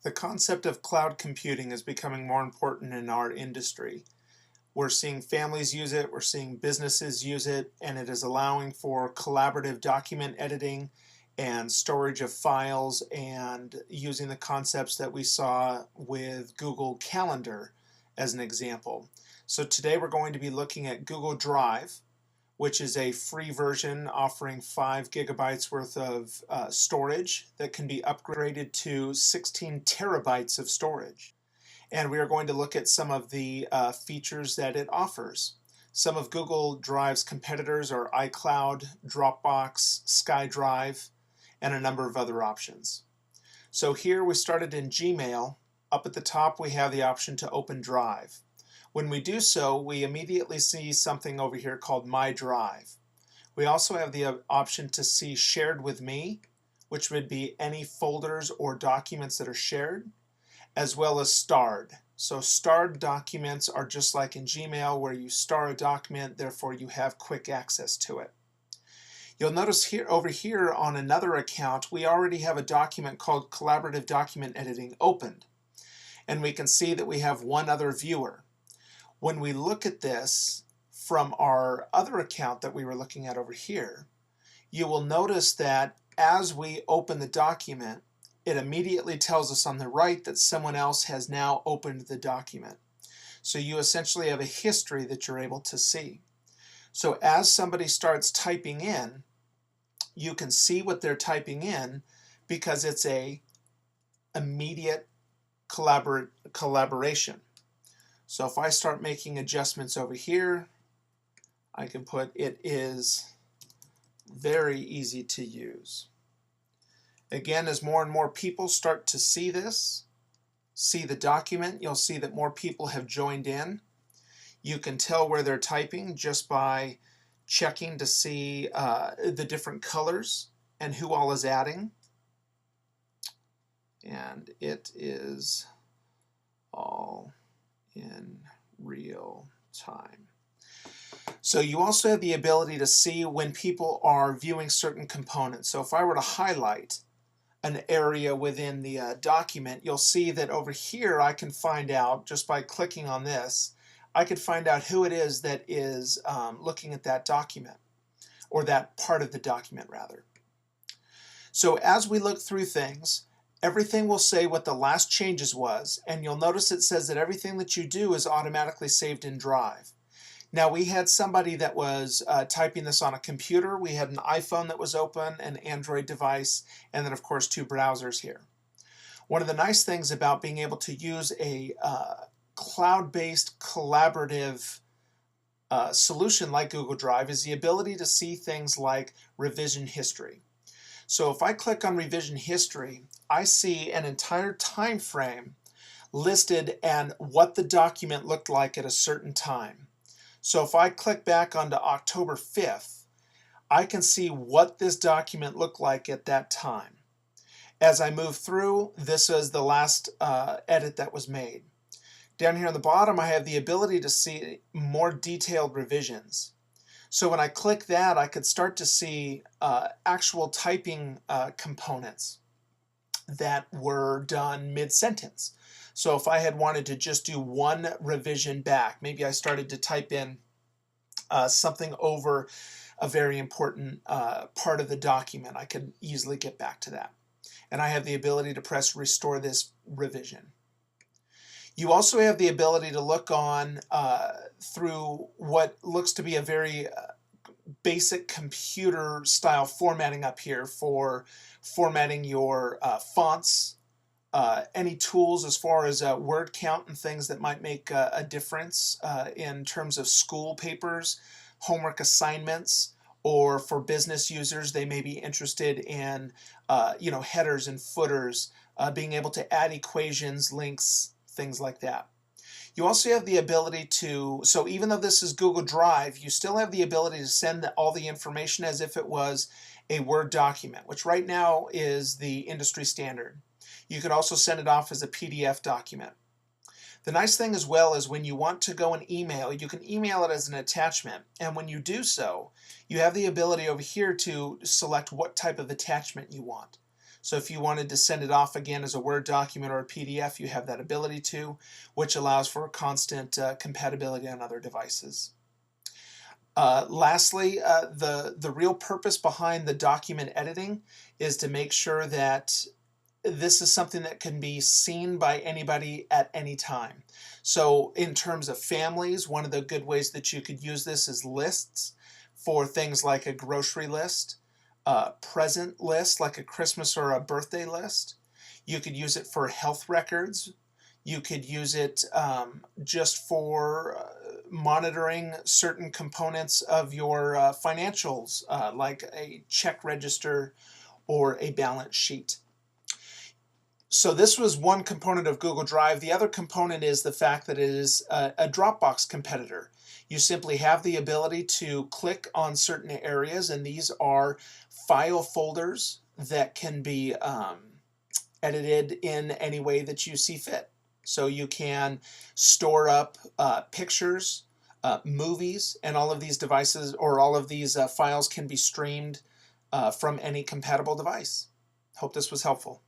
The concept of cloud computing is becoming more important in our industry. We're seeing families use it, we're seeing businesses use it, and it is allowing for collaborative document editing and storage of files and using the concepts that we saw with Google Calendar as an example. So today we're going to be looking at Google Drive, which is a free version offering 5 gigabytes worth of storage that can be upgraded to 16 terabytes of storage. And we are going to look at some of the features that it offers. Some of Google Drive's competitors are iCloud, Dropbox, SkyDrive, and a number of other options. So here we started in Gmail. Up at the top we have the option to open Drive. When we do so, we immediately see something over here called My Drive. We also have the option to see Shared with Me, which would be any folders or documents that are shared, as well as starred. So starred documents are just like in Gmail where you star a document, therefore you have quick access to it. You'll notice here over here on another account we already have a document called Collaborative Document Editing opened, and we can see that we have one other viewer. When we look at this from our other account that we were looking at over here, you will notice that as we open the document, it immediately tells us on the right that someone else has now opened the document. So you essentially have a history that you're able to see. So as somebody starts typing in, you can see what they're typing in because it's a immediate collaboration. So if I start making adjustments over here, I can put it is very easy to use. Again, as more and more people start to see this, see the document, you'll see that more people have joined in. You can tell where they're typing just by checking to see the different colors and who all is adding. And it is all in real time. So you also have the ability to see when people are viewing certain components. So if I were to highlight an area within the document, you'll see that over here I can find out, just by clicking on this, I could find out who it is that is looking at that document, or that part of the document rather. So as we look through things, everything will say what the last changes was, and you'll notice it says that everything that you do is automatically saved in Drive. Now we had somebody that was typing this on a computer. We had an iPhone that was open, an Android device, and then of course 2 browsers here. One of the nice things about being able to use a cloud-based collaborative solution like Google Drive is the ability to see things like revision history. So if I click on revision history, I see an entire time frame listed and what the document looked like at a certain time. So if I click back onto October 5th, I can see what this document looked like at that time. As I move through, this is the last edit that was made. Down here on the bottom, I have the ability to see more detailed revisions. So when I click that, I could start to see actual typing components that were done mid-sentence. So if I had wanted to just do one revision back, maybe I started to type in something over a very important part of the document, I could easily get back to that. And I have the ability to press restore this revision. You also have the ability to look on through what looks to be a very basic computer style formatting up here for formatting your fonts, any tools as far as word count and things that might make a difference in terms of school papers, homework assignments, or for business users they may be interested in headers and footers, being able to add equations, links, things like that. You also have the ability to, so even though this is Google Drive, you still have the ability to send all the information as if it was a Word document, which right now is the industry standard. You could also send it off as a PDF document. The nice thing as well is when you want to go and email, you can email it as an attachment, and when you do so, you have the ability over here to select what type of attachment you want. So if you wanted to send it off again as a Word document or a PDF, you have that ability to, which allows for constant compatibility on other devices. Lastly, the real purpose behind the document editing is to make sure that this is something that can be seen by anybody at any time. So in terms of families, one of the good ways that you could use this is lists for things like a grocery list, a present list like a Christmas or a birthday list. You could use it for health records. You could use it just for monitoring certain components of your financials, like a check register or a balance sheet. So this was one component of Google Drive. The other component is the fact that it is a Dropbox competitor. You simply have the ability to click on certain areas, and these are file folders that can be edited in any way that you see fit. So you can store up pictures, movies, and all of these devices or all of these files can be streamed from any compatible device. Hope this was helpful.